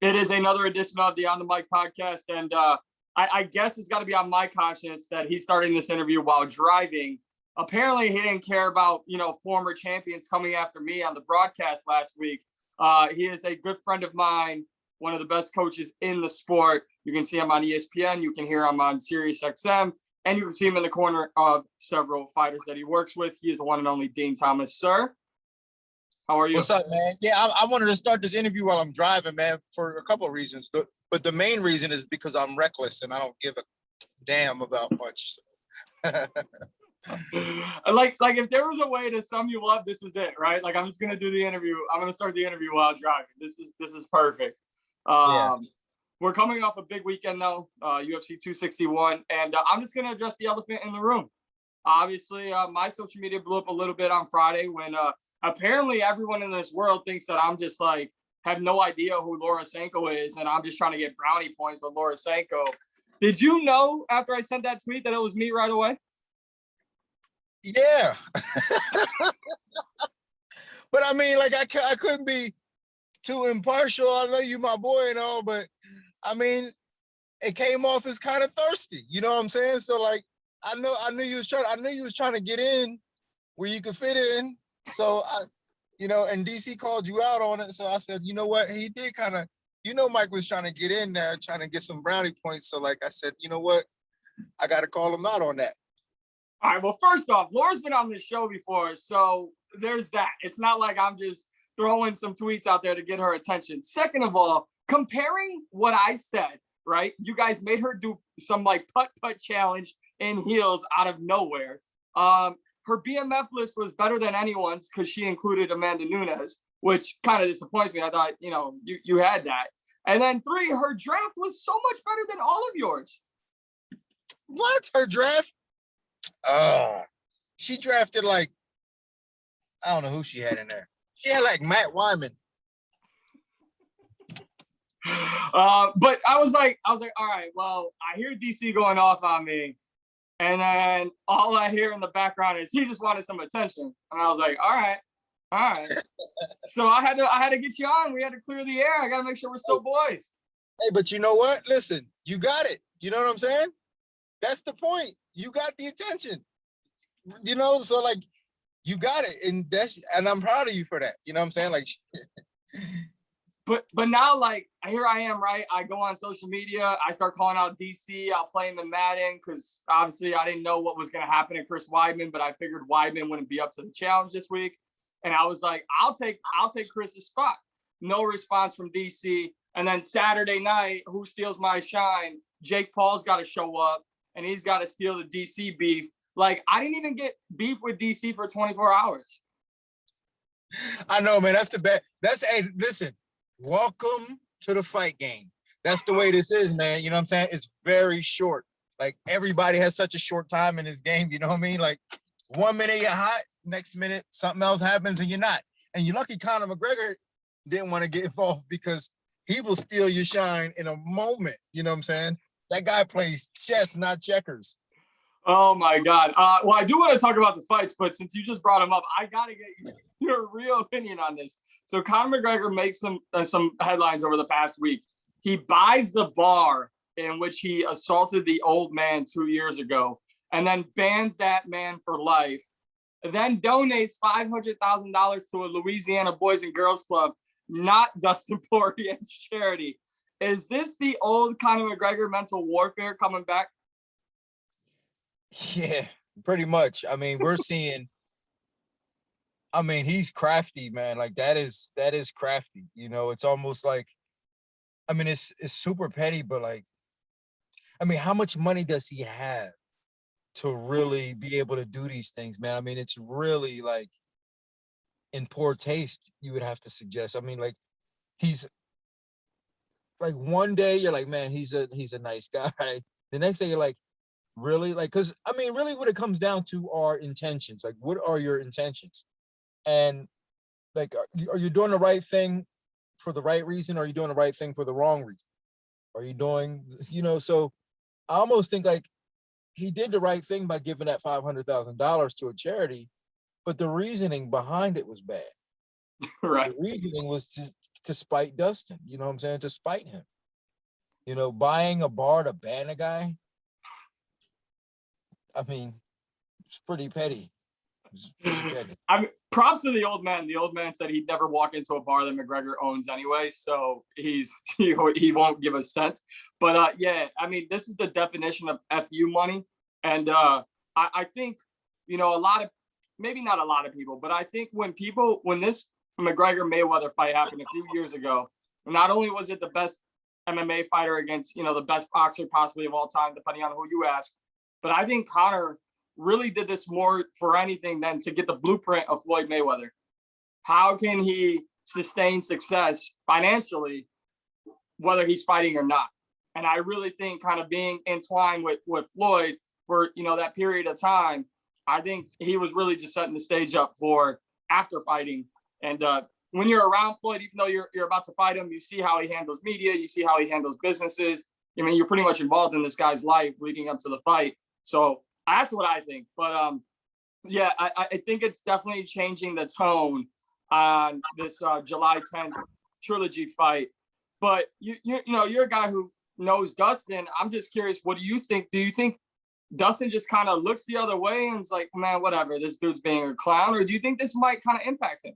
It is another edition of the On the Mic podcast, and I guess it's got to be on my conscience that he's starting this interview while driving. Apparently, he didn't care about former champions coming after me on the broadcast last week. He is a good friend of mine, one of the best coaches in the sport. You can see him on ESPN, you can hear him on Sirius XM, and you can see him in the corner of several fighters that he works with. He is the one and only Dean Thomas. Sir, how are you? What's up, man? Yeah, I wanted to start this interview while I'm driving, man, for a couple of reasons. But the main reason is because I'm reckless and I don't give a damn about much. like if there was a way to sum you up, this is it, right? Like I'm just gonna do the interview. I'm gonna start the interview while driving. This is perfect. Yeah. We're coming off a big weekend though, UFC 261, and I'm just gonna address the elephant in the room. Obviously, my social media blew up a little bit on Friday when apparently everyone in this world thinks that I'm just like have no idea who Lorosenko is, and I'm just trying to get brownie points with Lorosenko. Did you know after I sent that tweet that it was me right away? Yeah. But I mean, like I couldn't be too impartial. I know you my boy and all, but I mean, it came off as kind of thirsty. You know what I'm saying? So like, I knew you was trying to get in where you could fit in. So and DC called you out on it. So I said, you know what? He did kind of, Mike was trying to get in there, trying to get some brownie points. So like I said, you know what? I got to call him out on that. All right. Well, first off, Laura's been on this show before, so there's that. It's not like I'm just throwing some tweets out there to get her attention. Second of all, comparing what I said, right? You guys made her do some like putt-putt challenge in heels out of nowhere. Her BMF list was better than anyone's because she included Amanda Nunes, which kind of disappoints me. I thought, you had that. And then 3, her draft was so much better than all of yours. What? Her draft? She drafted like, I don't know who she had in there. She had like Matt Weidman. But I was like, all right, well, I hear DC going off on me. And then all I hear in the background is he just wanted some attention. And I was like, all right. So I had to get you on. We had to clear the air. I got to make sure we're still boys. Hey, but you know what? Listen, you got it. You know what I'm saying? That's the point. You got the attention. So like you got it. And I'm proud of you for that. You know what I'm saying? Like But now, like, here I am, right? I go on social media. I start calling out DC. I'll play him in Madden because obviously I didn't know what was going to happen to Chris Weidman, but I figured Weidman wouldn't be up to the challenge this week. And I was like, I'll take Chris's spot. No response from DC. And then Saturday night, who steals my shine? Jake Paul's got to show up, and he's got to steal the DC beef. Like, I didn't even get beef with DC for 24 hours. I know, man. That's the best. Hey, listen. Welcome to the fight game. That's the way this is, man. You know what I'm saying? It's very short. Like everybody has such a short time in this game. You know what I mean? Like 1 minute you're hot, next minute something else happens and you're not. And you're lucky Conor McGregor didn't want to get involved because he will steal your shine in a moment. You know what I'm saying? That guy plays chess, not checkers. Oh my God. Well, I do want to talk about the fights, but since you just brought him up, I got to get your real opinion on this. So Conor McGregor makes some headlines over the past week. He buys the bar in which he assaulted the old man 2 years ago and then bans that man for life, and then donates $500,000 to a Louisiana Boys and Girls Club, not Dustin Poirier's charity. Is this the old Conor McGregor mental warfare coming back? Yeah, pretty much. I mean, we're seeing he's crafty, man. Like that is crafty. It's almost like, it's super petty, but like, how much money does he have to really be able to do these things, man? It's really like in poor taste, you would have to suggest. Like he's like one day you're like, man, he's a nice guy. The next day you're like, really? Like, because really what it comes down to are intentions. Like, what are your intentions? And like, are you doing the right thing for the right reason? Or are you doing the right thing for the wrong reason? Are you doing, so I almost think like he did the right thing by giving that $500,000 to a charity, but the reasoning behind it was bad. Right. The reasoning was to spite Dustin. You know what I'm saying? To spite him. You know, buying a bar to ban a guy. I mean, it's pretty petty. It's pretty petty. I mean, props to the old man. The old man said he'd never walk into a bar that McGregor owns anyway, so he won't give a cent. But yeah, I mean, this is the definition of FU money, and I think a lot of, maybe not a lot of people, but I think when this McGregor Mayweather fight happened a few years ago, not only was it the best MMA fighter against the best boxer possibly of all time, depending on who you ask, but I think Conor really did this more for anything than to get the blueprint of Floyd Mayweather. How can he sustain success financially, whether he's fighting or not? And I really think kind of being entwined with Floyd for, that period of time, I think he was really just setting the stage up for after fighting. And when you're around Floyd, even though you're about to fight him, you see how he handles media, you see how he handles businesses. I mean, you're pretty much involved in this guy's life leading up to the fight. So that's what I think. But yeah, I think it's definitely changing the tone on this July 10th trilogy fight. But you're a guy who knows Dustin. I'm just curious, what do you think? Do you think Dustin just kind of looks the other way and is like, man, whatever, this dude's being a clown? Or do you think this might kind of impact him?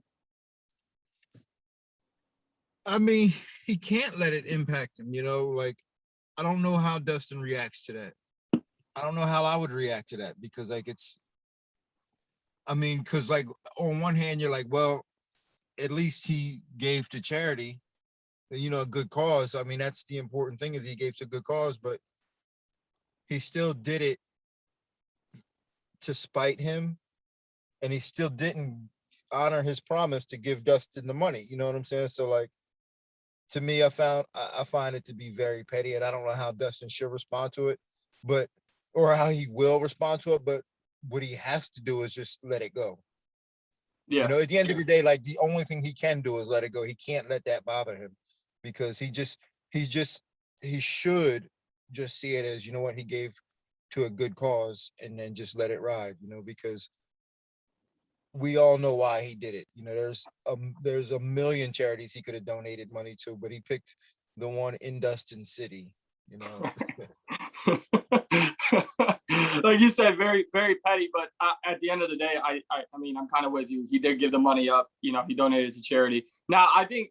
I mean, he can't let it impact him, like, I don't know how Dustin reacts to that. I don't know how I would react to that, because because like on one hand, you're like, well, at least he gave to charity, a good cause. I mean, that's the important thing, is he gave to a good cause, but he still did it to spite him, and he still didn't honor his promise to give Dustin the money. You know what I'm saying? So like, to me, I find it to be very petty, and I don't know how Dustin should respond to it, or how he will respond to it. But what he has to do is just let it go. Yeah. At the end of the day, like, the only thing he can do is let it go. He can't let that bother him, because he should just see it as, what, he gave to a good cause, and then just let it ride, because we all know why he did it. There's a million charities he could have donated money to, but he picked the one in Dustin City. Like you said, very, very petty. But at the end of the day, I mean, I'm kind of with you. He did give the money up. He donated to charity. Now, I think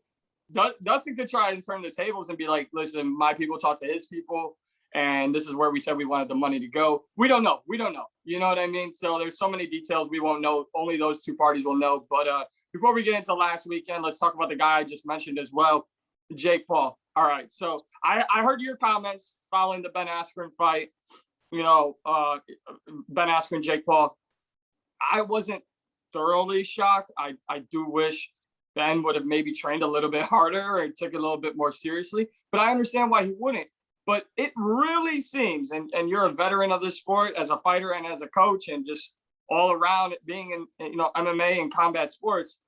Dustin could try and turn the tables and be like, listen, my people talk to his people, and this is where we said we wanted the money to go. We don't know. You know what I mean? So there's so many details we won't know. Only those two parties will know. But before we get into last weekend, let's talk about the guy I just mentioned as well, Jake Paul. All right. So I heard your comments following the Ben Askren fight. Ben Askren, Jake Paul. I wasn't thoroughly shocked. I do wish Ben would have maybe trained a little bit harder or took it a little bit more seriously. But I understand why he wouldn't. But it really seems, and you're a veteran of this sport as a fighter and as a coach and just all around being in MMA and combat sports,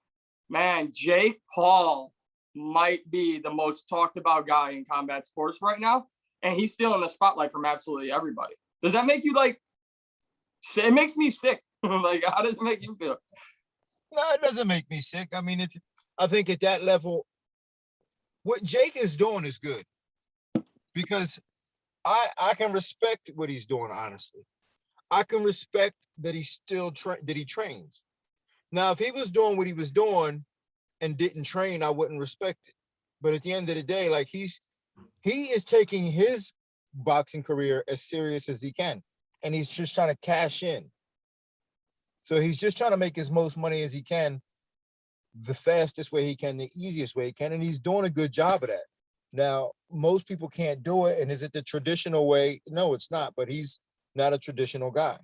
man, Jake Paul might be the most talked about guy in combat sports right now. And he's still in the spotlight from absolutely everybody. Does that make you like, it makes me sick. Like, how does it make you feel? No, it doesn't make me sick. I mean, I think at that level, what Jake is doing is good, because I can respect what he's doing, honestly. I can respect that he still that he trains. Now, if he was doing what he was doing and didn't train, I wouldn't respect it. But at the end of the day, like, he is taking his boxing career as serious as he can, and he's just trying to cash in. So he's just trying to make as most money as he can, the fastest way he can, the easiest way he can, and he's doing a good job of that. Now, most people can't do it, and is it the traditional way? No, it's not, but he's not a traditional guy.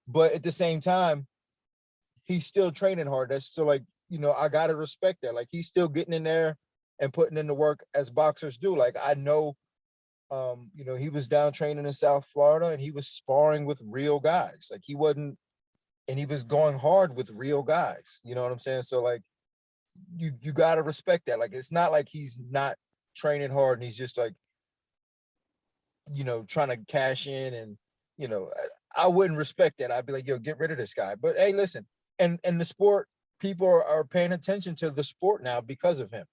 But at the same time, he's still training hard. That's still like, I got to respect that. Like, he's still getting in there and putting in the work as boxers do. Like, I know, he was down training in South Florida, and he was sparring with real guys. Like, he wasn't, and he was going hard with real guys. You know what I'm saying? So, like, you got to respect that. Like, it's not like he's not training hard and he's just like, trying to cash in. And, I wouldn't respect that. I'd be like, yo, get rid of this guy. But hey, listen, and the sport, people are paying attention to the sport now because of him.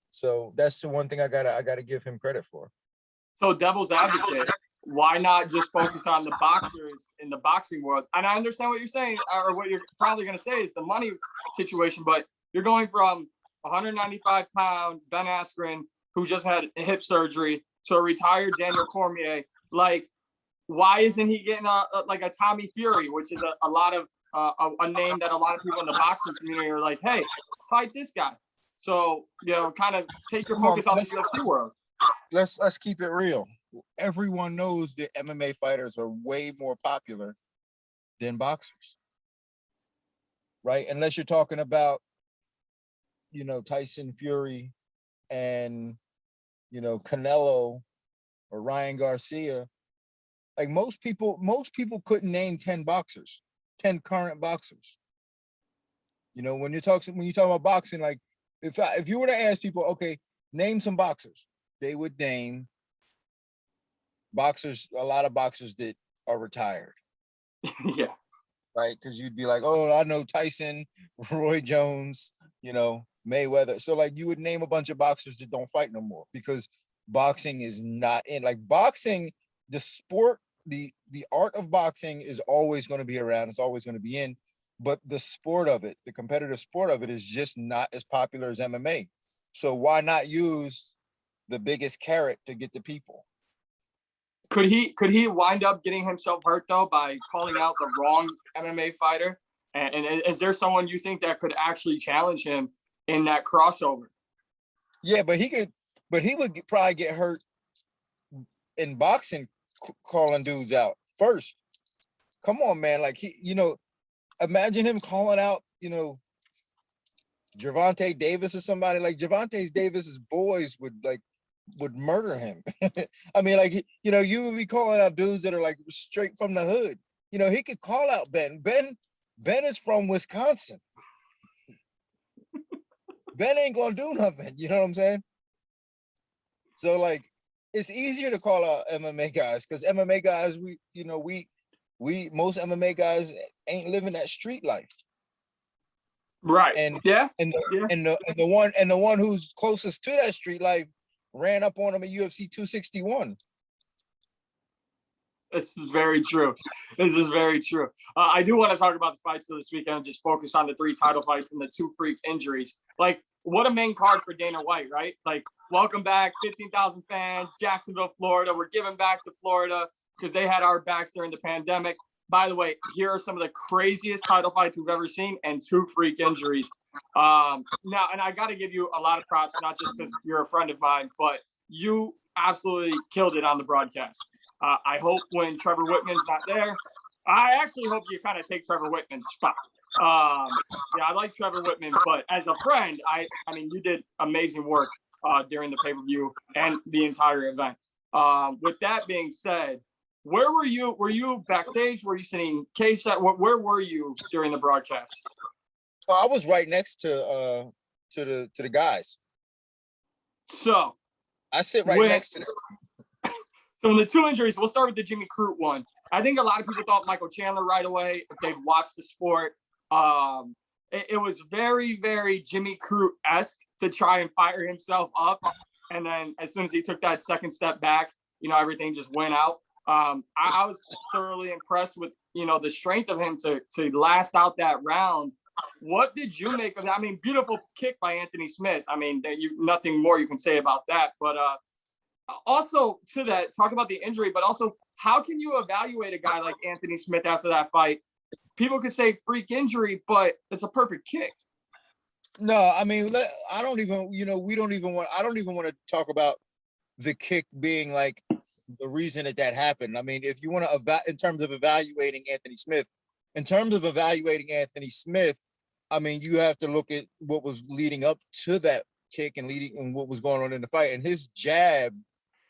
So that's the one thing I gotta give him credit for. So devil's advocate, why not just focus on the boxers in the boxing world? And I understand what you're saying, or what you're probably going to say is the money situation, but you're going from 195-pound Ben Askren, who just had hip surgery, to a retired Daniel Cormier. Like, why isn't he getting a Tommy Fury, which is a lot of a name that a lot of people in the boxing community are like, hey, fight this guy. So, kind of take your focus off the UFC world. Let's keep it real. Everyone knows that MMA fighters are way more popular than boxers, right? Unless you're talking about, Tyson Fury and, Canelo or Ryan Garcia. Like most people couldn't name 10 boxers, 10 current boxers. When you talk about boxing, like if you were to ask people, okay, name some boxers, they would name boxers, a lot of boxers that are retired. Yeah. Right? Because you'd be like, oh, I know Tyson, Roy Jones, Mayweather. So like you would name a bunch of boxers that don't fight no more because boxing is not in. Like boxing, the sport, the art of boxing is always going to be around. It's always going to be in. But the sport of it, the competitive sport of it is just not as popular as MMA. So why not use the biggest carrot to get the people? Could he wind up getting himself hurt though by calling out the wrong MMA fighter? And is there someone you think that could actually challenge him in that crossover? Yeah, but he would probably get hurt in boxing calling dudes out first. Come on, man. Like imagine him calling out, Gervonta Davis or somebody. Like Gervonta Davis's boys would murder him. I mean, like, you would be calling out dudes that are like straight from the hood. He could call out Ben. Ben is from Wisconsin. Ben ain't gonna do nothing. You know what I'm saying? So like, it's easier to call out MMA guys because MMA guys, we most MMA guys ain't living that street life. Right. And yeah. The one who's closest to that street life ran up on him at UFC 261. This is very true. I do want to talk about the fights of this weekend and just focus on the 3 title fights and the 2 freak injuries. Like, what a main card for Dana White, right? Like, welcome back, 15,000 fans, Jacksonville, Florida. We're giving back to Florida because they had our backs during the pandemic. By the way, here are some of the craziest title fights we've ever seen and 2 freak injuries. Now, and I got to give you a lot of props, not just because you're a friend of mine, but you absolutely killed it on the broadcast. I hope when Trevor Whitman's not there, I actually hope you kind of take Trevor Whitman's spot. Yeah, I like Trevor Whitman, but as a friend, I mean, you did amazing work during the pay-per-view and the entire event. With that being said, where were you? Were you backstage? Were you sitting K-Set? Where were you during the broadcast? I was right next to the guys. So I sit right next to them. So in the 2 injuries, we'll start with the Jimmy Crute one. I think a lot of people thought Michael Chandler right away if they'd watched the sport. It was very, very Jimmy Crute-esque to try and fire himself up. And then as soon as he took that second step back, everything just went out. I was thoroughly impressed with, the strength of him to last out that round. What did you make of that? I mean, beautiful kick by Anthony Smith. I mean, nothing more you can say about that. But also to that, talk about the injury, but also how can you evaluate a guy like Anthony Smith after that fight? People could say freak injury, but it's a perfect kick. No, I mean, I don't even want to talk about the kick being like the reason that happened. I mean, if you want to, in terms of evaluating Anthony Smith, I mean, you have to look at what was leading up to that kick and what was going on in the fight. And his jab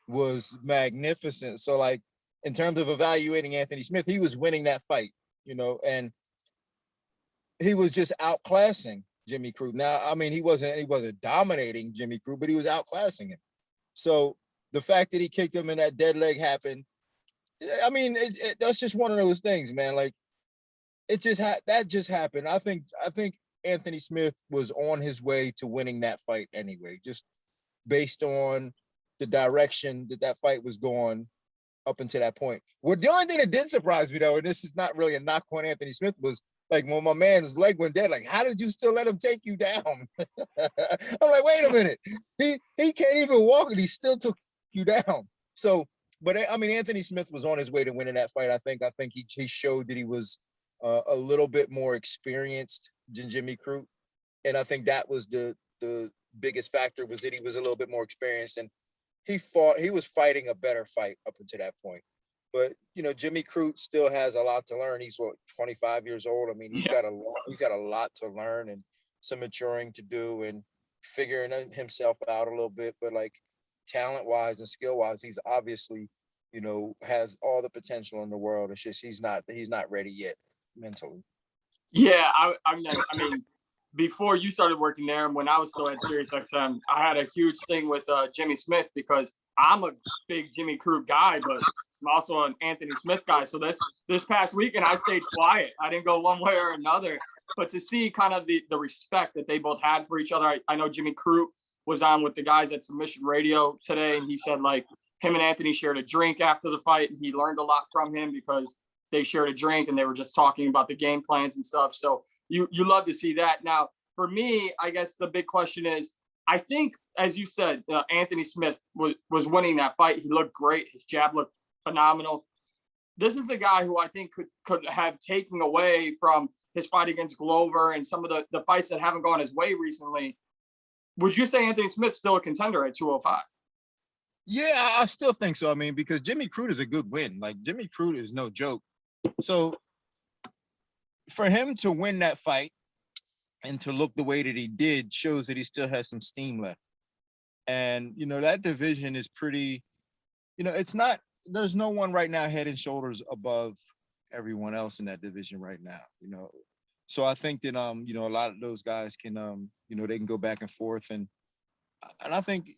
was magnificent. So like, in terms of evaluating Anthony Smith, he was winning that fight, and he was just outclassing Jimmy Crute. Now, I mean, he wasn't dominating Jimmy Crute, but he was outclassing him. So the fact that he kicked him and that dead leg happened, I mean, that's just one of those things, man. Like, that just happened. I think Anthony Smith was on his way to winning that fight anyway, just based on the direction that fight was going up until that point. Well, the only thing that did surprise me, though, and this is not really a knock on Anthony Smith, was like when my man's leg went dead, like, how did you still let him take you down? I'm like, wait a minute. He can't even walk and he still took you down. So, but I mean, Anthony Smith was on his way to winning that fight. I think he showed that he was a little bit more experienced than Jimmy Crute. And I think that was the biggest factor, was that he was a little bit more experienced, and he was fighting a better fight up until that point. But, you know, Jimmy Crute still has a lot to learn. He's 25 years old. I mean, he's got a lot to learn and some maturing to do and figuring himself out a little bit. But like talent-wise and skill-wise, he's obviously, you know, has all the potential in the world. It's just he's not ready yet mentally. Yeah, I mean, before you started working there, and when I was still at SiriusXM, I had a huge thing with Jimmy Smith, because I'm a big Jimmy Crute guy, but I'm also an Anthony Smith guy. So this past weekend, I stayed quiet. I didn't go one way or another. But to see kind of the respect that they both had for each other, I know Jimmy Crute was on with the guys at Submission Radio today, and he said, like, him and Anthony shared a drink after the fight, and he learned a lot from him because they shared a drink and they were just talking about the game plans and stuff. So you love to see that. Now, for me, I guess the big question is, I think, as you said, Anthony Smith was winning that fight. He looked great. His jab looked phenomenal. This is a guy who I think could have taken away from his fight against Glover and some of the fights that haven't gone his way recently. Would you say Anthony Smith's still a contender at 205? Yeah, I still think so. I mean, because Jimmy Crute is a good win. Like, Jimmy Crute is no joke. So for him to win that fight and to look the way that he did shows that he still has some steam left. And, you know, that division is pretty, you know, there's no one right now head and shoulders above everyone else in that division right now, you know. So I think that, you know, a lot of those guys can, you know, they can go back and forth. And I think,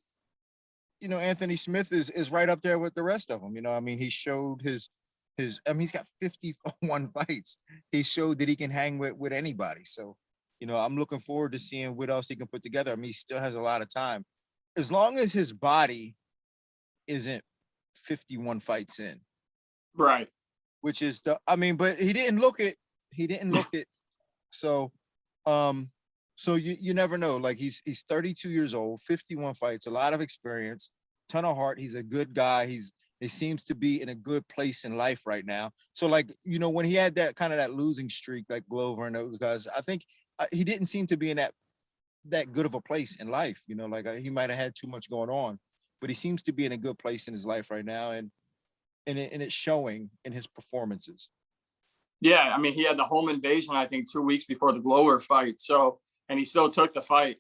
you know, Anthony Smith is right up there with the rest of them. You know, I mean, he showed I mean, he's got 51 fights. He showed that he can hang with anybody. So, you know, I'm looking forward to seeing what else he can put together. I mean, he still has a lot of time. As long as his body isn't 51 fights in. Right. Which is but he didn't look it. So, so you never know. Like, he's 32 years old, 51 fights, a lot of experience, ton of heart. He's a good guy. He seems to be in a good place in life right now. So, like, you know, when he had that losing streak, like Glover and those guys, I think he didn't seem to be in that good of a place in life. You know, like, he might have had too much going on, but he seems to be in a good place in his life right now, and it's showing in his performances. Yeah, I mean, he had the home invasion, I think, 2 weeks before the Glover fight. So, and he still took the fight.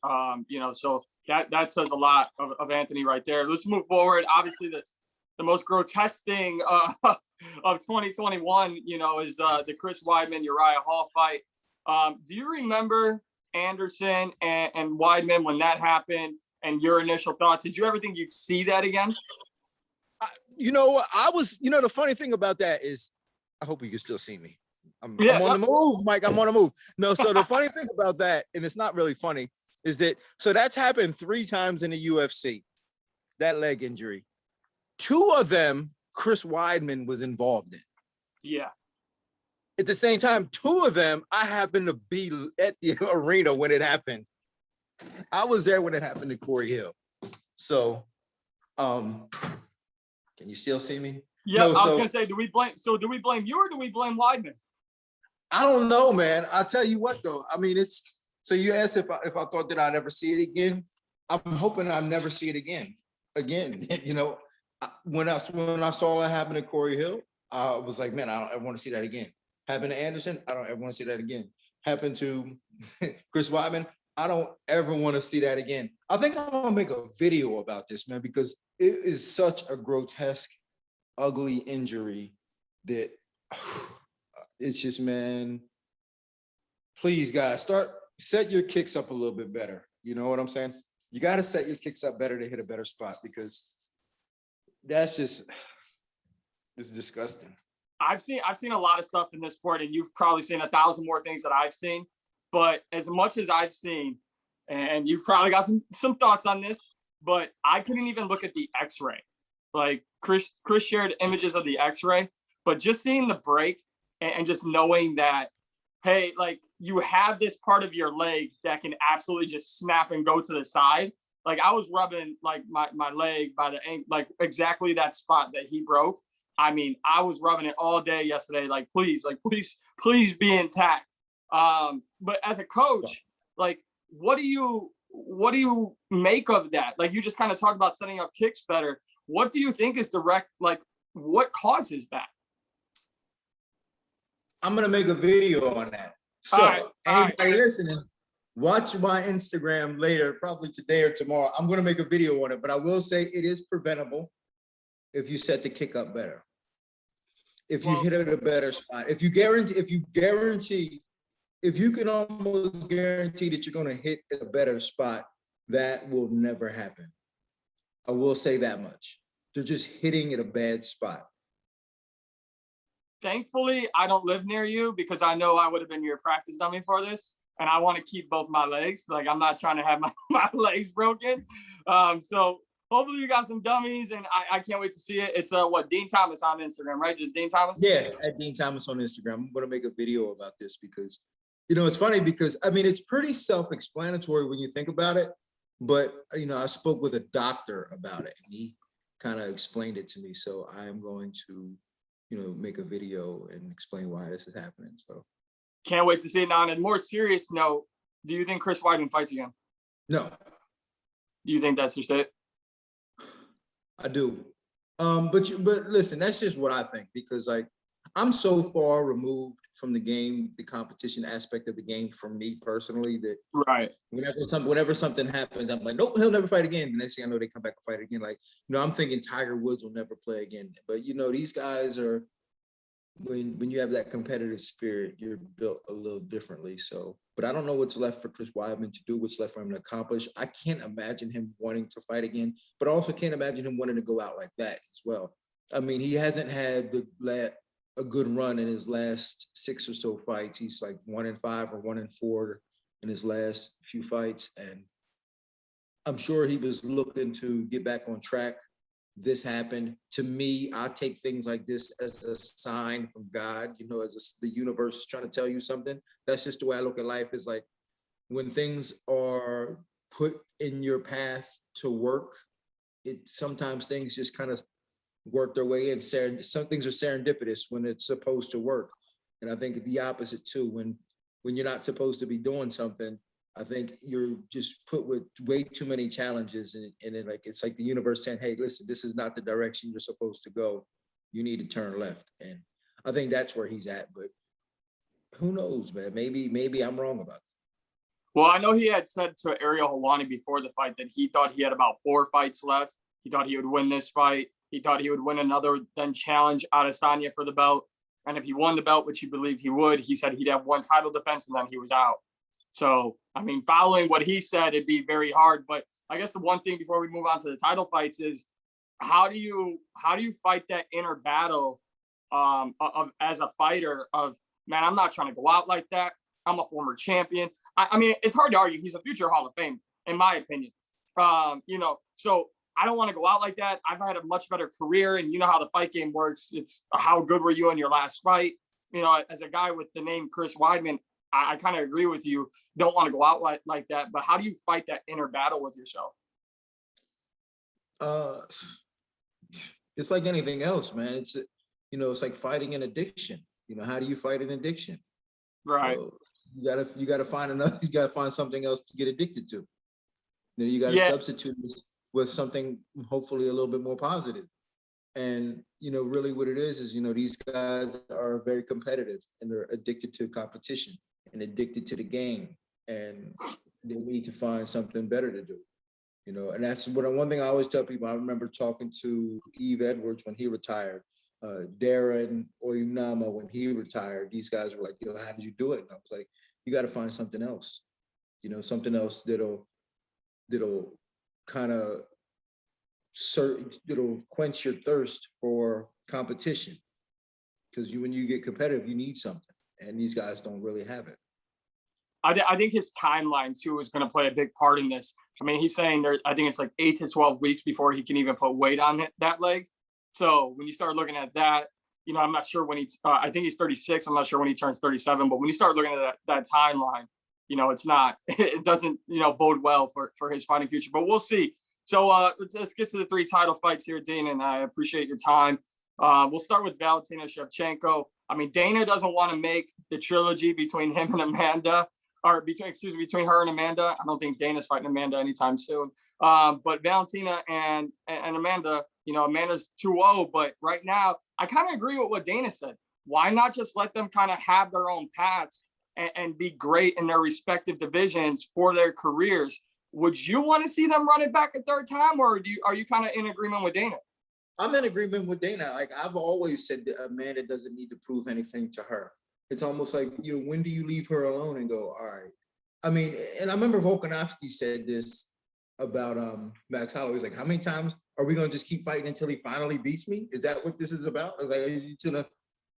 You know, so that says a lot of Anthony right there. Let's move forward. Obviously, the most grotesque thing of 2021, you know, is the Chris Weidman Uriah Hall fight. Do you remember Anderson and Weidman when that happened, and your initial thoughts? Did you ever think you'd see that again? You know, the funny thing about that is, I hope you can still see me. I'm on the move, Mike. I'm on the move. No, so the funny thing about that, and it's not really funny, is that, so that's happened 3 times in the UFC, that leg injury. 2 of them, Chris Weidman was involved in. Yeah. At the same time, 2 of them, I happened to be at the arena when it happened. I was there when it happened to Corey Hill. So, can you still see me? Yeah, no, I was gonna say, do we blame you or do we blame Weidman? I don't know, man. I'll tell you what, though. I mean, so you asked if I thought that I'd ever see it again. I'm hoping I'll never see it again. You know, when I saw that happen to Corey Hill, I was like, man, I don't ever want to see that again. Happened to Anderson, I don't ever want to see that again. Happened to Chris Weidman, I don't ever want to see that again. I think I'm gonna make a video about this, man, because it is such a grotesque, ugly injury that it's just, man, please, guys, set your kicks up a little bit better. You know what I'm saying? You got to set your kicks up better to hit a better spot, because it's disgusting. I've seen a lot of stuff in this sport, and you've probably seen 1,000 more things that I've seen. But as much as I've seen, and you've probably got some thoughts on this, but I couldn't even look at the X-ray. Like Chris shared images of the X-ray, but just seeing the break and just knowing that, hey, like you have this part of your leg that can absolutely just snap and go to the side. Like I was rubbing like my leg by the ankle, like exactly that spot that he broke. I mean, I was rubbing it all day yesterday. Like, please be intact. But as a coach, like, what do you make of that? Like, you just kind of talked about setting up kicks better. What do you think is like, what causes that? I'm going to make a video on that. So anybody listening, watch my Instagram later, probably today or tomorrow. I'm going to make a video on it, but I will say it is preventable if you set the kick up better. If you hit it at a better spot, if you can almost guarantee that you're going to hit at a better spot, that will never happen. I will say that much. They're just hitting at a bad spot. Thankfully, I don't live near you because I know I would have been your practice dummy for this. And I want to keep both my legs. Like, I'm not trying to have my legs broken. So hopefully you got some dummies, and I can't wait to see it. It's Dean Thomas on Instagram, right? Just Dean Thomas? Yeah, at Dean Thomas on Instagram. I'm going to make a video about this because, it's funny because, I mean, it's pretty self-explanatory when you think about it. But, I spoke with a doctor about it, and he kind of explained it to me. So I am going to, make a video and explain why this is happening. So can't wait to see it. Now, on a more serious note, do you think Chris Weidman fights again? No. Do you think that's just it? I do. But listen, that's just what I think, because like I'm so far removed from the game, the competition aspect of the game for me personally, that right. Whenever something happens, I'm like, nope, he'll never fight again. The next thing I know, they come back and fight again. Like, I'm thinking Tiger Woods will never play again. But these guys are, when you have that competitive spirit, you're built a little differently. So, but I don't know what's left for Chris Weidman to do, what's left for him to accomplish. I can't imagine him wanting to fight again, but I also can't imagine him wanting to go out like that as well. I mean, he hasn't had a good run in his last 6 or so fights. He's like 1-5 or 1-4 in his last few fights. And I'm sure he was looking to get back on track. This happened. To me, I take things like this as a sign from God, as the universe trying to tell you something. That's just the way I look at life, is like when things are put in your path to work, sometimes things just kind of work their way in. Some things are serendipitous when it's supposed to work. And I think the opposite too, when you're not supposed to be doing something, I think you're just put with way too many challenges, and it's like the universe saying, hey, listen, this is not the direction you're supposed to go. You need to turn left. And I think that's where he's at, but who knows, man? Maybe I'm wrong about that. Well, I know he had said to Ariel Helwani before the fight that he thought he had about 4 fights left. He thought he would win this fight. He thought he would win another, then challenge Adesanya for the belt. And if he won the belt, which he believed he would, he said he'd have 1 title defense and then he was out. So, I mean, following what he said, it'd be very hard. But I guess the one thing before we move on to the title fights is how do you fight that inner battle of as a fighter of, man, I'm not trying to go out like that. I'm a former champion. I mean, it's hard to argue. He's a future Hall of Fame, in my opinion. So I don't want to go out like that. I've had a much better career, and you know how the fight game works. It's how good were you in your last fight? As a guy with the name Chris Weidman, I kind of agree with you. Don't want to go out like that. But how do you fight that inner battle with yourself? It's like anything else, man. It's like fighting an addiction. How do you fight an addiction? Right. You gotta find something else to get addicted to. You gotta substitute this with something hopefully a little bit more positive. And really what it is these guys are very competitive, and they're addicted to competition and addicted to the game, and they need to find something better to do. And that's one thing I always tell people. I remember talking to Eve Edwards when he retired, Darren Oyunama when he retired. These guys were like, yo, how did you do it? And I was like, you got to find something else, something else that'll kind of it'll quench your thirst for competition, because when you get competitive, you need something, and these guys don't really have it. I think his timeline too is going to play a big part in this. I mean, he's saying I think it's like 8 to 12 weeks before he can even put weight on that leg. So when you start looking at that, you know, I'm not sure when I think he's 36. I'm not sure when he turns 37, but when you start looking at that timeline, you know, it doesn't, you know, bode well for his fighting future, but we'll see. So let's get to the 3 title fights here, Dana, and I appreciate your time. We'll start with Valentino Chavchenko. I mean, Dana doesn't want to make the trilogy between him and Amanda, or between her and Amanda. I don't think Dana's fighting Amanda anytime soon. But Valentina and Amanda, you know, Amanda's 2-0, but right now I kind of agree with what Dana said. Why not just let them kind of have their own paths and be great in their respective divisions for their careers? Would you want to see them run it back a third time, or are you kind of in agreement with Dana? I'm in agreement with Dana. Like I've always said that Amanda doesn't need to prove anything to her. It's almost like, you know, when do you leave her alone and go, all right? I mean, and I remember Volkanovski said this about Max Holloway. He's like, how many times are we gonna just keep fighting until he finally beats me? Is that what this is about? I was like,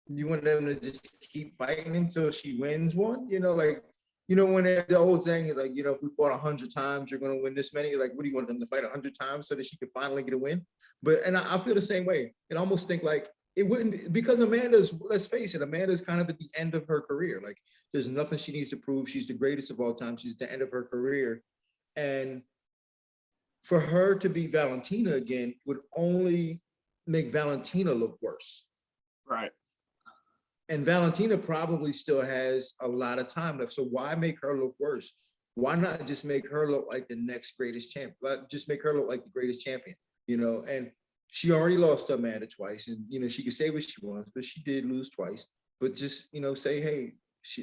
you want them to just keep fighting until she wins one? You know, like, you know, when the old saying is like, you know, if we fought 100 times, you're gonna win this many. Like, what do you want them to fight 100 times so that she could finally get a win? But I feel the same way. And I almost think like it wouldn't, because Amanda's, let's face it, Amanda's kind of at the end of her career. Like there's nothing she needs to prove. She's the greatest of all time. She's at the end of her career. And for her to beat Valentina again would only make Valentina look worse. Right. And Valentina probably still has a lot of time left. So why make her look worse? Why not just make her look like the next greatest champion? Just make her look like the greatest champion, you know? And she already lost to Amanda twice. And, you know, she could say what she wants, but she did lose twice. But just, you know, say, hey,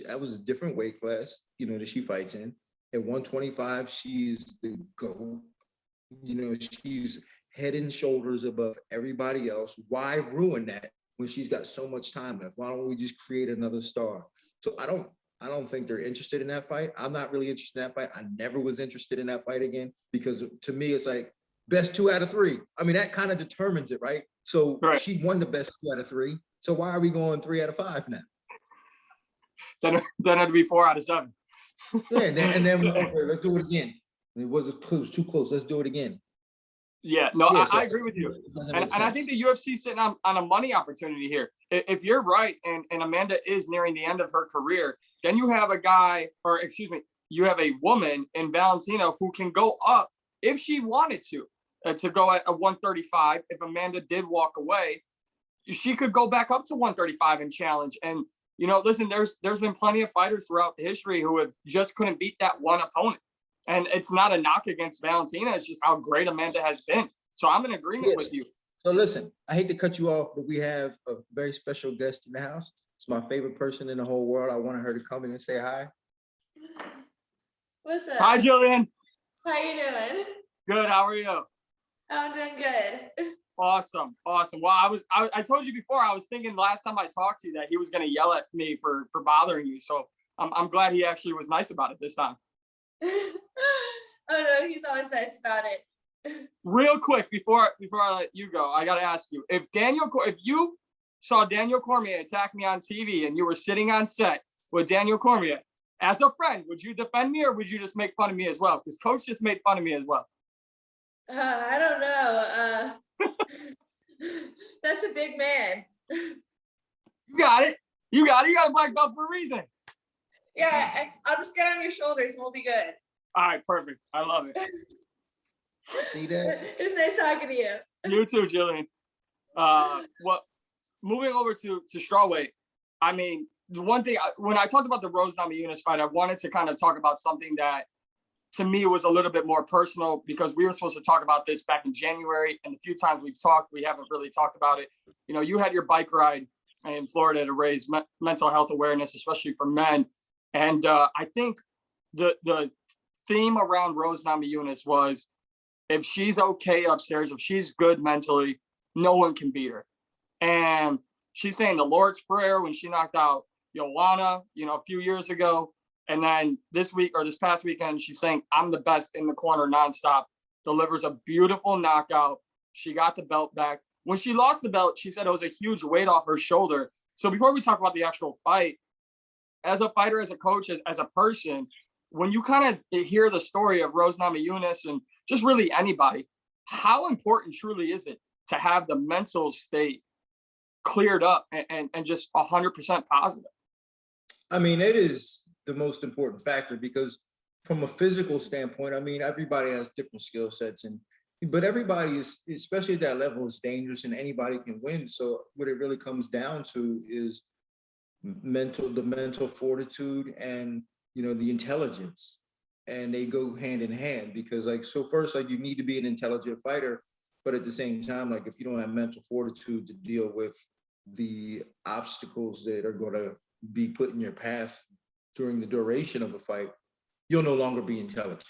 that was a different weight class, you know, that she fights in. At 125, she's the GOAT. You know, she's head and shoulders above everybody else. Why ruin that when she's got so much time left? Why don't we just create another star? So I don't think they're interested in that fight. I'm not really interested in that fight. I never was interested in that fight again, because to me, it's like best 2 out of 3. I mean, that kind of determines it, right? So right. She won the best 2 out of 3. So why are we going 3 out of 5 now? Then it'd be 4 out of 7. Yeah, and then let's do it again. It was too close. Let's do it again. Yeah, no, yeah, I agree with you. And I think the UFC is sitting on a money opportunity here. If you're right, and Amanda is nearing the end of her career, then you have you have a woman in Valentina who can go up if she wanted to go at a 135. If Amanda did walk away, she could go back up to 135 and challenge. And, you know, listen, there's been plenty of fighters throughout history who have just couldn't beat that one opponent. And it's not a knock against Valentina. It's just how great Amanda has been. So I'm in agreement with you. So listen, I hate to cut you off, but we have a very special guest in the house. It's my favorite person in the whole world. I wanted her to come in and say hi. What's up? Hi, Jillian. How you doing? Good. How are you? I'm doing good. Awesome. Well, I told you before, I was thinking last time I talked to you that he was going to yell at me for bothering you. So I'm glad he actually was nice about it this time. Oh no, he's always nice about it. Real quick, before I let you go, I gotta ask you, if you saw Daniel Cormier attack me on TV and you were sitting on set with Daniel Cormier, as a friend, would you defend me or would you just make fun of me as well? Because Coach just made fun of me as well. I don't know. That's a big man. You got it. You got a black belt for a reason. Yeah, I'll just get on your shoulders and we'll be good. All right, perfect. I love it. See that? It's nice talking to you. You too, Jillian. Moving over to strawweight, I mean, the one thing, when I talked about the Rose Namajunas fight, I wanted to kind of talk about something that, to me, was a little bit more personal, because we were supposed to talk about this back in January, and the few times we've talked, we haven't really talked about it. You know, you had your bike ride in Florida to raise mental health awareness, especially for men. And I think the theme around Rose Namajunas was, if she's okay upstairs, if she's good mentally, no one can beat her. And she's saying the Lord's Prayer when she knocked out Joanna, you know, a few years ago. And then this past weekend, she's saying, I'm the best in the corner nonstop, delivers a beautiful knockout. She got the belt back. When she lost the belt, she said it was a huge weight off her shoulder. So before we talk about the actual fight, as a fighter, as a coach, as a person, when you kind of hear the story of Rose Namajunas and just really anybody, how important truly is it to have the mental state cleared up and just 100% positive? I mean, it is the most important factor because from a physical standpoint, I mean, everybody has different skill sets but everybody is, especially at that level, is dangerous and anybody can win. So what it really comes down to is the mental fortitude and, the intelligence, and they go hand in hand because so first, you need to be an intelligent fighter, but at the same time, if you don't have mental fortitude to deal with the obstacles that are going to be put in your path during the duration of a fight, you'll no longer be intelligent.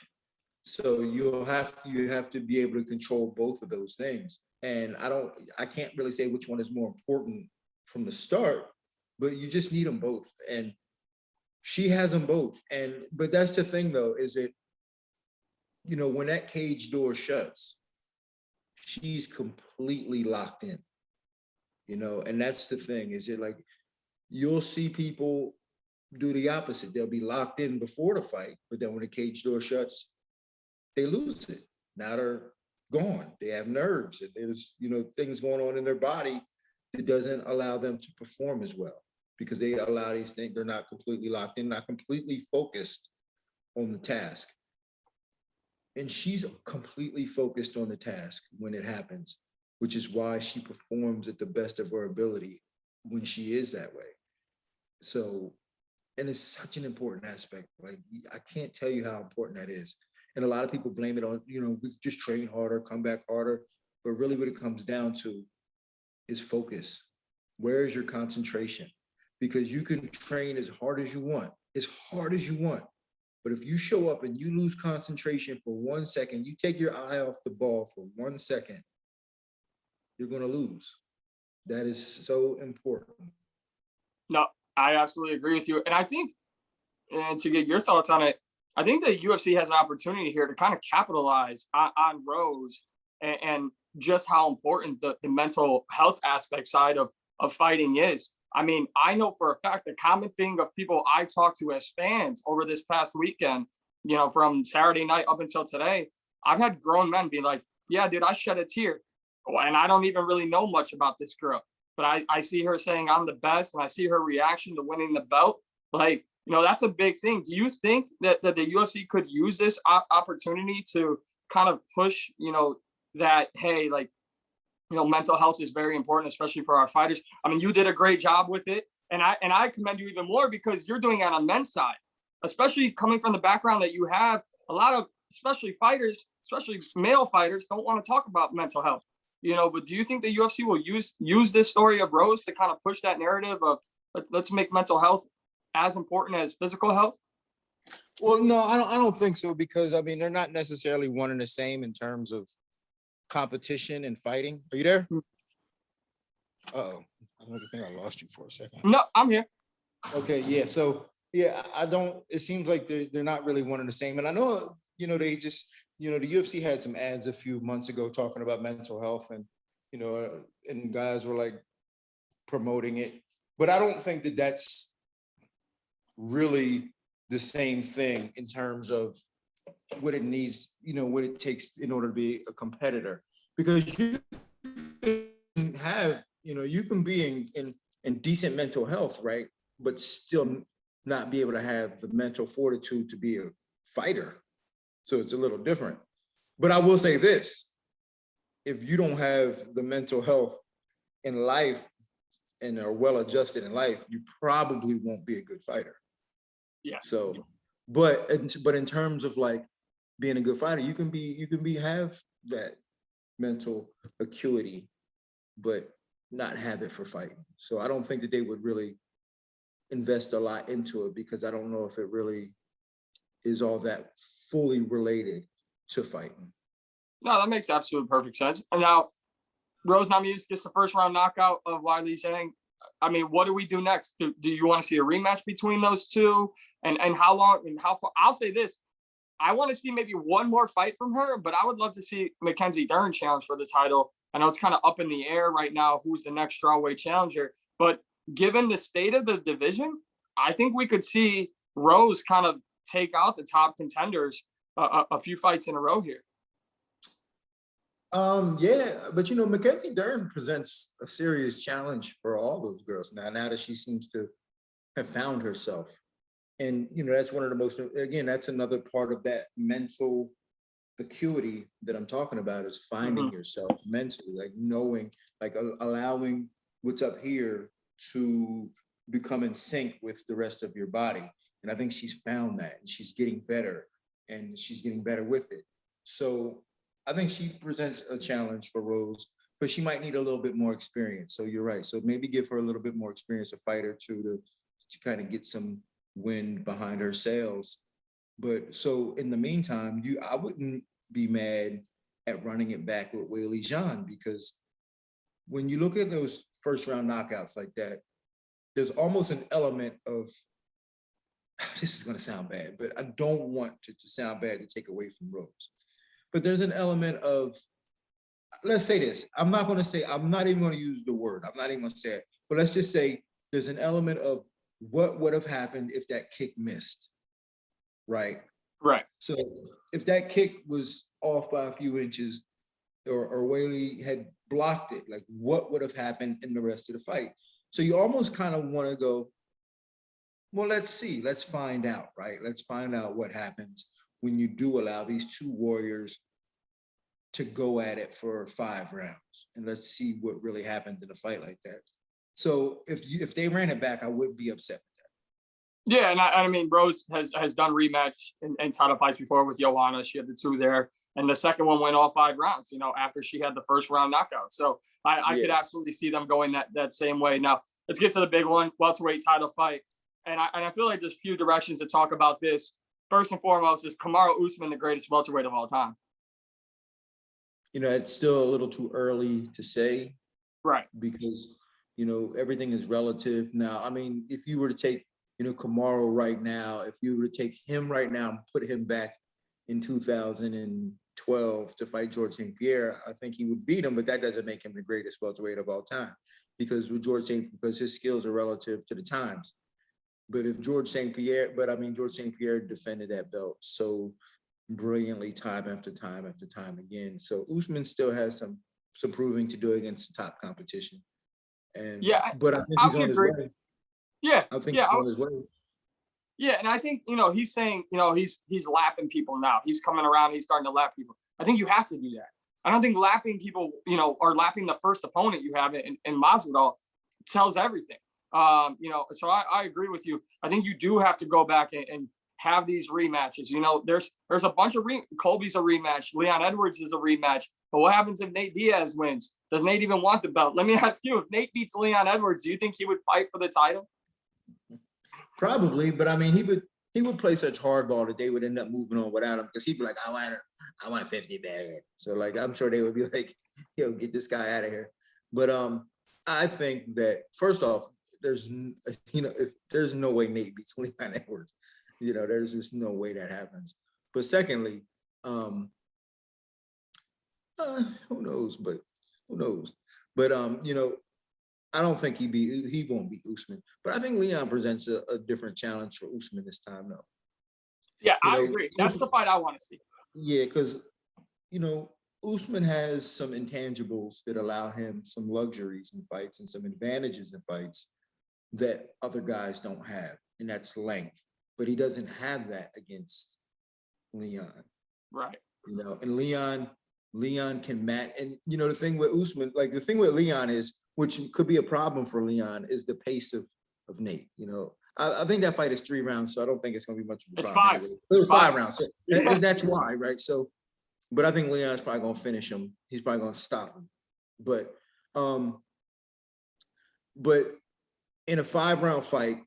So you have to be able to control both of those things. And I can't really say which one is more important from the start, but you just need them both. And she has them both. But that's the thing though, is that, when that cage door shuts, she's completely locked in, and that's the thing, is it you'll see people do the opposite. They'll be locked in before the fight, but then when the cage door shuts, they lose it. Now they're gone. They have nerves. There's, things going on in their body that doesn't allow them to perform as well because they allow these things. They're not completely locked in, not completely focused on the task. And she's completely focused on the task when it happens, which is why she performs at the best of her ability when she is that way. So, and it's such an important aspect. I can't tell you how important that is. And a lot of people blame it on, we just train harder, come back harder. But really what it comes down to is focus. Where is your concentration? Because you can train as hard as you want. But if you show up and you lose concentration for 1 second, you take your eye off the ball for 1 second, you're going to lose. That is so important. No, I absolutely agree with you. And I think, and to get your thoughts on it, I think the UFC has an opportunity here to kind of capitalize on Rose and just how important the mental health aspect side of fighting is. I mean, I know for a fact the common thing of people I talk to as fans over this past weekend, from Saturday night up until today, I've had grown men be like, yeah, dude, I shed a tear. And I don't even really know much about this girl, but I see her saying I'm the best, and I see her reaction to winning the belt. That's a big thing. Do you think that the UFC could use this opportunity to kind of push, that, hey, mental health is very important, especially for our fighters? I mean, you did a great job with it. And I commend you even more because you're doing it on the men's side, especially coming from the background that you have. A lot of, especially fighters, especially male fighters, don't want to talk about mental health, but do you think the UFC will use this story of Rose to kind of push that narrative of let's make mental health as important as physical health? Well, no, I don't think so, because I mean, they're not necessarily one and the same in terms of competition and fighting. Are you there? Uh-oh. I think I lost you for a second. No, I'm here. Okay, yeah. So yeah, it seems like they're not really one and the same. And I know, they just, the UFC had some ads a few months ago talking about mental health, and, and guys were promoting it. But I don't think that that's really the same thing in terms of what it needs, what it takes in order to be a competitor. Because you can have, you can be in decent mental health, right? But still not be able to have the mental fortitude to be a fighter. So it's a little different. But I will say this, if you don't have the mental health in life and are well adjusted in life, you probably won't be a good fighter. Yeah. So, but in terms of being a good fighter, you can have that mental acuity, but not have it for fighting. So I don't think that they would really invest a lot into it, because I don't know if it really is all that fully related to fighting. No, that makes absolute perfect sense. And now Rose Namajunas gets the first round knockout of Weili Zhang. I mean, what do we do next? Do you want to see a rematch between those two? And how long and how far? I'll say this. I want to see maybe one more fight from her, but I would love to see Mackenzie Dern challenge for the title. I know it's kind of up in the air right now who's the next strawweight challenger, but given the state of the division, I think we could see Rose kind of take out the top contenders a few fights in a row here. Yeah, but Mackenzie Dern presents a serious challenge for all those girls now that she seems to have found herself. And that's one of the most, again, that's another part of that mental acuity that I'm talking about, is finding yourself mentally, like knowing, like allowing what's up here to become in sync with the rest of your body. And I think she's found that, and she's getting better, and she's getting better with it. So I think she presents a challenge for Rose, but she might need a little bit more experience. So you're right. So maybe give her a little bit more experience, a fight or two, to kind of get some wind behind her sails. But so in the meantime, I wouldn't be mad at running it back with Weili Zhang, because when you look at those first round knockouts like that, there's almost an element of, this is going to sound bad, but I don't want it to sound bad to take away from Rose. But there's an element of, let's say this, I'm not even going to use the word, I'm not even going to say it, but let's just say there's an element of what would have happened if that kick missed, right? Right. So if that kick was off by a few inches, or Weili had blocked it, like what would have happened in the rest of the fight? So you almost kind of want to go, well, let's see, let's find out, right? Let's find out what happens when you do allow these two warriors to go at it for 5 rounds, and let's see what really happens in a fight like that. So if they ran it back, I would be upset with that. Yeah, and I mean, Rose has done rematch in title fights before with Joanna. She had the 2 there, and the second one went all 5 rounds, after she had the first round knockout. So I could absolutely see them going that same way. Now, let's get to the big one, welterweight title fight. And I feel like there's a few directions to talk about this. First and foremost, is Kamaru Usman the greatest welterweight of all time? It's still a little too early to say. Right. Because, everything is relative. Now, I mean, if you were to take, Kamaru right now, if you were to take him right now and put him back in 2012 to fight George St. Pierre, I think he would beat him, but that doesn't make him the greatest welterweight of all time, because because his skills are relative to the times. But George St. Pierre defended that belt so brilliantly time after time after time again. So Usman still has some proving to do against the top competition. And but I think he's on his way. Yeah, I think he's on his way. Yeah, and I think he's saying he's lapping people now. He's coming around. He's starting to lap people. I think you have to do that. I don't think lapping people, or lapping the first opponent you have in Masvidal tells everything. So I agree with you. I think you do have to go back and have these rematches. There's a bunch of Colby's a rematch. Leon Edwards is a rematch. But what happens if Nate Diaz wins? Does Nate even want the belt? Let me ask you, if Nate beats Leon Edwards, do you think he would fight for the title? Probably, but I mean, he would play such hardball that they would end up moving on without him, because he'd be like, I want 50 bad. So like, I'm sure they would be like, get this guy out of here. But I think that first off, there's no way Nate beats Leon Edwards. There's just no way that happens. But secondly, who knows? But I don't think he won't beat Usman. But I think Leon presents a different challenge for Usman this time, though. Yeah, I agree. That's the fight I want to see. Yeah, because Usman has some intangibles that allow him some luxuries in fights and some advantages in fights that other guys don't have, and that's length. But he doesn't have that against Leon. Right. And Leon can match. And the thing with Usman, like the thing with Leon is, which could be a problem for Leon, is the pace of Nate. I think that fight is 3 rounds, so I don't think it's going to be much of a problem. It's 5. Anyway. It's 5 rounds. So, and that's why, right? So, but I think Leon's probably going to finish him. He's probably going to stop him. But in a 5-round fight,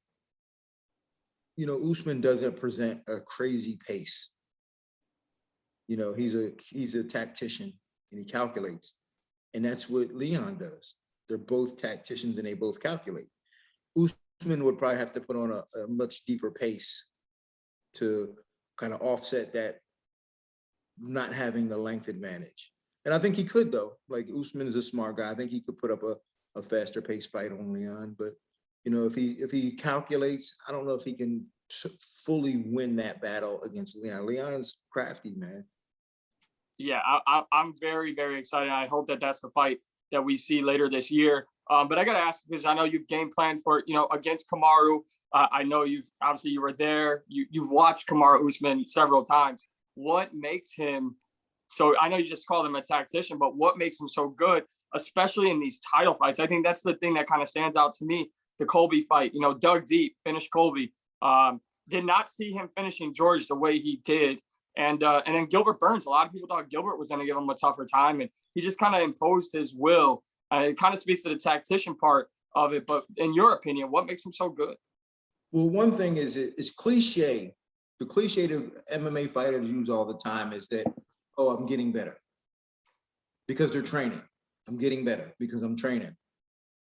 Usman doesn't present a crazy pace. He's a tactician, and he calculates. And that's what Leon does. They're both tacticians, and they both calculate. Usman would probably have to put on a much deeper pace to kind of offset that not having the length advantage. And I think he could, though. Like, Usman is a smart guy. I think he could put up a faster pace fight on Leon. But You know, if he calculates, I don't know if he can fully win that battle against Leon. Leon's crafty, man. Yeah, I'm very, very excited. I hope that that's the fight that we see later this year. But I got to ask, because I know you've game planned for, against Kamaru. I know you were there. You've watched Kamaru Usman several times. What makes him so, I know you just called him a tactician, but what makes him so good, especially in these title fights? I think that's the thing that kind of stands out to me. The Colby fight, dug deep, finished Colby. Did not see him finishing George the way he did. And then Gilbert Burns, a lot of people thought Gilbert was going to give him a tougher time, and he just kind of imposed his will. It kind of speaks to the tactician part of it. But in your opinion, what makes him so good? Well, one thing is it's cliche. The cliche that MMA fighters use all the time is that, oh, I'm getting better because they're training. I'm getting better because I'm training.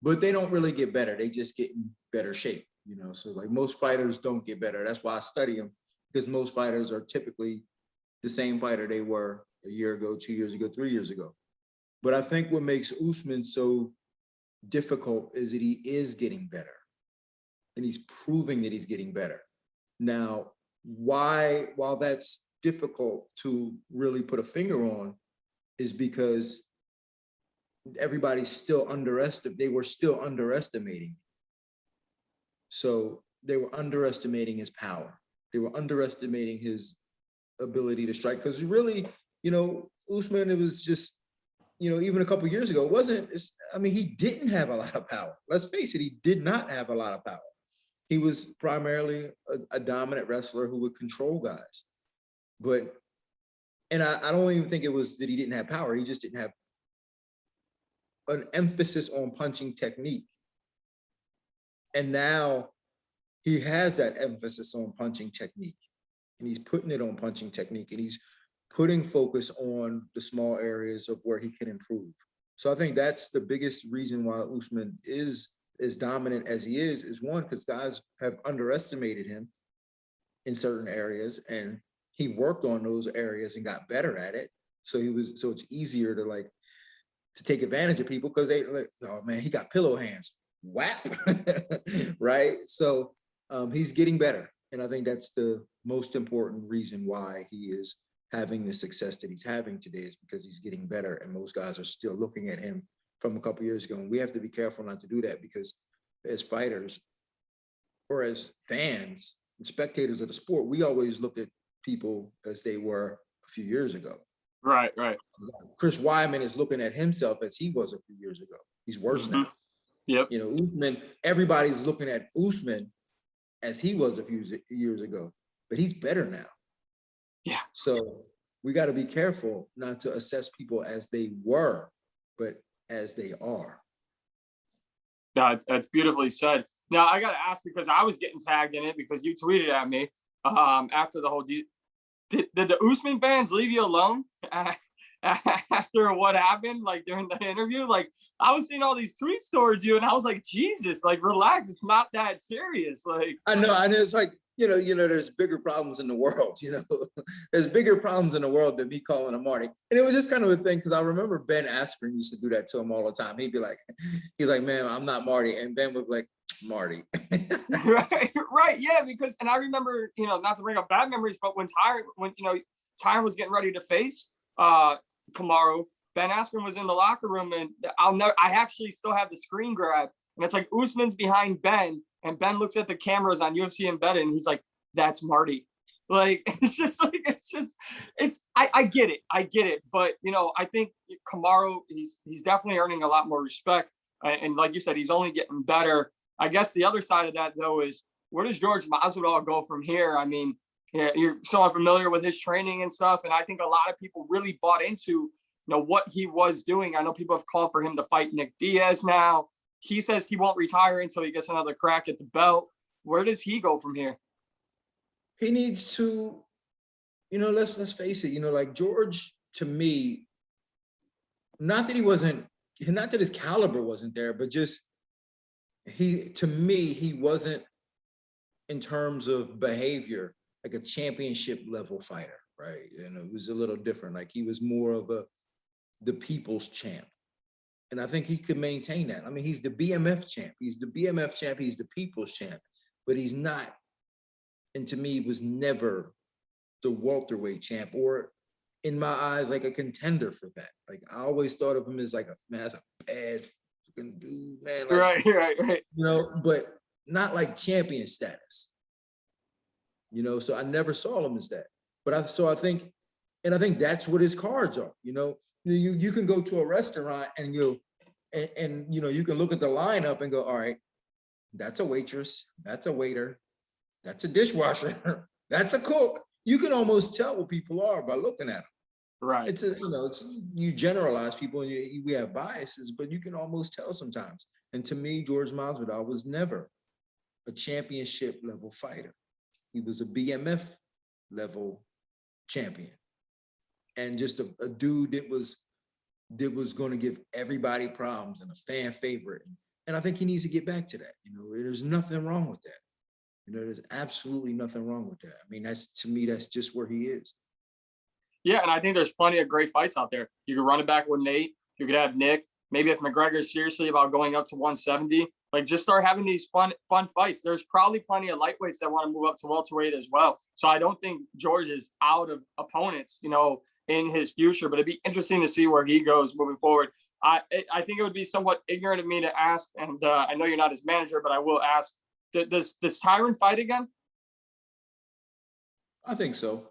But they don't really get better. They just get in better shape, So like most fighters don't get better. That's why I study them, because most fighters are typically the same fighter they were a year ago, 2 years ago, 3 years ago. But I think what makes Usman so difficult is that he is getting better. And he's proving that he's getting better. Now, while that's difficult to really put a finger on, is because everybody's still they were still underestimating. So they were underestimating his power. They were underestimating his ability to strike. Because really, Usman, it was just, even a couple of years ago, he didn't have a lot of power. Let's face it, he did not have a lot of power. He was primarily a dominant wrestler who would control guys. And I don't even think it was that he didn't have power. He just didn't have an emphasis on punching technique. And now he has that emphasis on punching technique. And he's putting it on punching technique. And he's putting focus on the small areas of where he can improve. So I think that's the biggest reason why Usman is as dominant as he is one, because guys have underestimated him in certain areas, and he worked on those areas and got better at it. So it's easier to take advantage of people, because they like, oh man, he got pillow hands. Whap. Right? So he's getting better. And I think that's the most important reason why he is having the success that he's having today, is because he's getting better. And most guys are still looking at him from a couple years ago. And we have to be careful not to do that, because as fighters or as fans and spectators of the sport, we always look at people as they were a few years ago. Right. Chris Weidman is looking at himself as he was a few years ago. He's worse now. Yep. Usman, everybody's looking at Usman as he was a few years ago, but he's better now. Yeah. So we got to be careful not to assess people as they were, but as they are. That's beautifully said. Now, I got to ask, because I was getting tagged in it because you tweeted at me after the whole deal. Did the Usman fans leave you alone after what happened, during the interview? I was seeing all these tweets towards you, and I was like, Jesus, relax. It's not that serious. I know. It's there's bigger problems in the world. There's bigger problems in the world than me calling him Marty. And it was just kind of a thing, because I remember Ben Askren used to do that to him all the time. He'd be like, man, I'm not Marty. And Ben would be like, Marty. right. Yeah, because, and I remember, not to bring up bad memories, but when Tyron was getting ready to face Kamaru, Ben Askren was in the locker room, and I actually still have the screen grab, and it's like Usman's behind Ben, and Ben looks at the cameras on UFC Embedded, and he's like, that's Marty. I get it. But, I think Kamaru, he's definitely earning a lot more respect. And like you said, he's only getting better. I guess the other side of that, though, is where does George Masvidal go from here? I mean, you're so unfamiliar with his training and stuff. And I think a lot of people really bought into, what he was doing. I know people have called for him to fight Nick Diaz now. He says he won't retire until he gets another crack at the belt. Where does he go from here? He needs to, let's face it, George, to me, not that his caliber wasn't there, but just he wasn't, in terms of behavior, like a championship level fighter, right? And it was a little different. He was more of the people's champ. And I think he could maintain that. I mean, he's the BMF champ. He's the BMF champ. He's the people's champ. But he's not, and to me, was never the welterweight champ, or in my eyes, like a contender for that. Like, I always thought of him as like, man, that's a bad fucking dude, man. Like, Right. You know, but not like champion status. You know, so I never saw him as that. But I think that's what his cards are. You know, you can go to a restaurant and you know, you can look at the lineup and go, all right, that's a waitress, that's a waiter, that's a dishwasher, that's a cook. You can almost tell what people are by looking at them. Right. It's you generalize people and we have biases, but you can almost tell sometimes. And to me, George Masvidal was never a championship level fighter. He was a BMF level champion, and just a dude that was going to give everybody problems and a fan favorite. And I think he needs to get back to that. You know, there's nothing wrong with that. You know, there's absolutely nothing wrong with that. I mean, to me, that's just where he is. Yeah, and I think there's plenty of great fights out there. You could run it back with Nate. You could have Nick. Maybe if McGregor's seriously about going up to 170, like just start having these fun fights. There's probably plenty of lightweights that want to move up to welterweight as well. So I don't think George is out of opponents, you know, in his future, but it'd be interesting to see where he goes moving forward. I think it would be somewhat ignorant of me to ask, and I know you're not his manager, but I will ask, does Tyron fight again? I think so.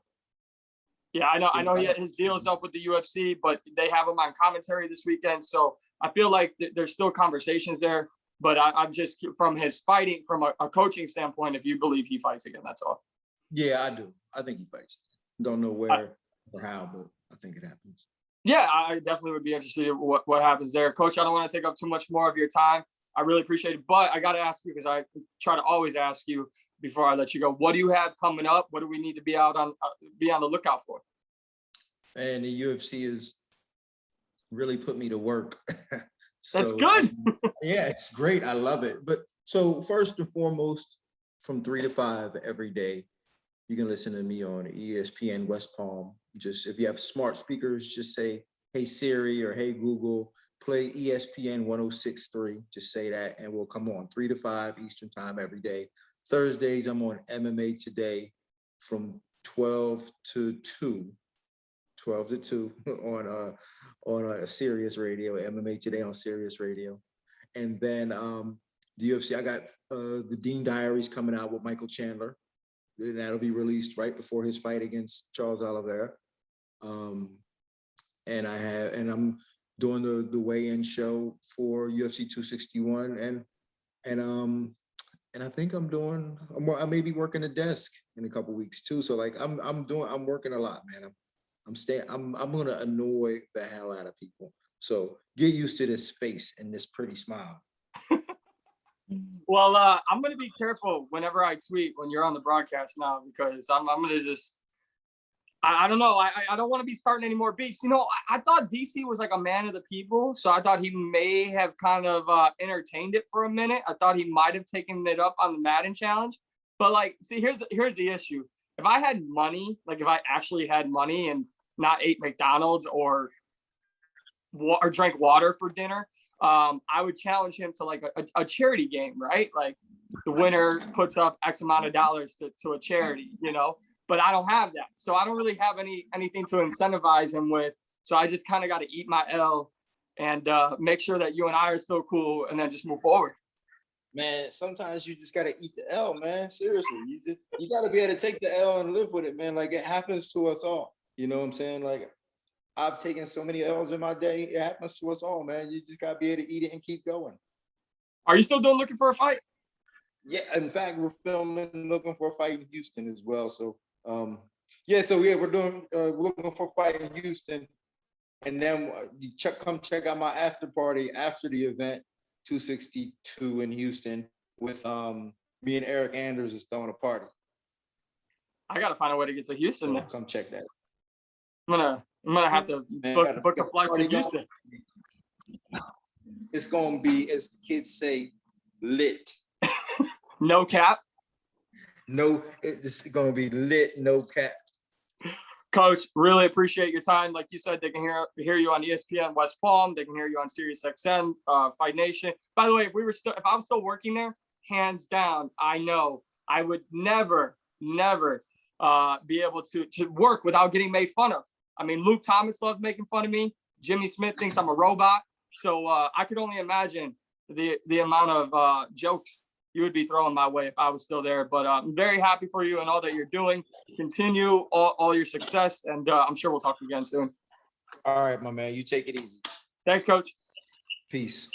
Yeah, I know his deal is up with the UFC, but they have him on commentary this weekend. So I feel like there's still conversations there, but I'm just, from his fighting, from a coaching standpoint, if you believe he fights again, that's all. Yeah, I do. I think he fights. Don't know where or how, but I think it happens. Yeah, I definitely would be interested in what happens there. Coach, I don't want to take up too much more of your time. I really appreciate it, but I got to ask you, because I try to always ask you before I let you go, what do you have coming up? What do we need to be on the lookout for? And the UFC has really put me to work. So, that's good. Yeah, it's great. I love it. But so first and foremost, from 3 to 5 every day, you can listen to me on ESPN West Palm. Just if you have smart speakers, just say, hey Siri or hey Google, play ESPN 106.3. Just say that and we'll come on 3 to 5 Eastern time every day. Thursdays, I'm on MMA Today from 12 to 2 on a Sirius Radio, MMA Today on Sirius Radio. And then the UFC, I got the Dean Diaries coming out with Michael Chandler. That'll be released right before his fight against Charles Oliveira. And I'm doing the weigh-in show for UFC 261, and I think I may be working a desk in a couple weeks too. So like I'm working a lot, man. I'm gonna annoy the hell out of people. So get used to this face and this pretty smile. Well, I'm going to be careful whenever I tweet when you're on the broadcast now, because I'm going to just, I don't know. I don't want to be starting any more beefs. You know, I thought DC was like a man of the people. So I thought he may have kind of entertained it for a minute. I thought he might have taken it up on the Madden challenge. But like, see, here's the issue. If I had money, like if I actually had money and not ate McDonald's or drank water for dinner, I would challenge him to like a charity game, right? Like the winner puts up X amount of dollars to a charity, you know, but I don't have that. So I don't really have anything to incentivize him with. So I just kind of got to eat my L and make sure that you and I are still cool and then just move forward. Man, sometimes you just got to eat the L, man. Seriously, you got to be able to take the L and live with it, man. Like it happens to us all. You know what I'm saying? Like I've taken so many L's in my day. It happens to us all, man. You just gotta be able to eat it and keep going. Are you still looking for a fight? Yeah, in fact, we're looking for a fight in Houston as well. So, we're looking for a fight in Houston, and then come check out my after party after the event, 262 in Houston, with me and Eric Anders is throwing a party. I gotta find a way to get to Houston. So come check that. I'm gonna have to book a flight to Houston. It's gonna be, as the kids say, lit. No cap. No, it's gonna be lit. No cap. Coach, really appreciate your time. Like you said, they can hear you on ESPN West Palm. They can hear you on Sirius XM, Fight Nation. By the way, if I was still working there, hands down, I know I would never be able to work without getting made fun of. I mean, Luke Thomas loved making fun of me. Jimmy Smith thinks I'm a robot. So I could only imagine the amount of jokes you would be throwing my way if I was still there. But I'm very happy for you and all that you're doing. Continue all your success, and I'm sure we'll talk again soon. All right, my man. You take it easy. Thanks, Coach. Peace.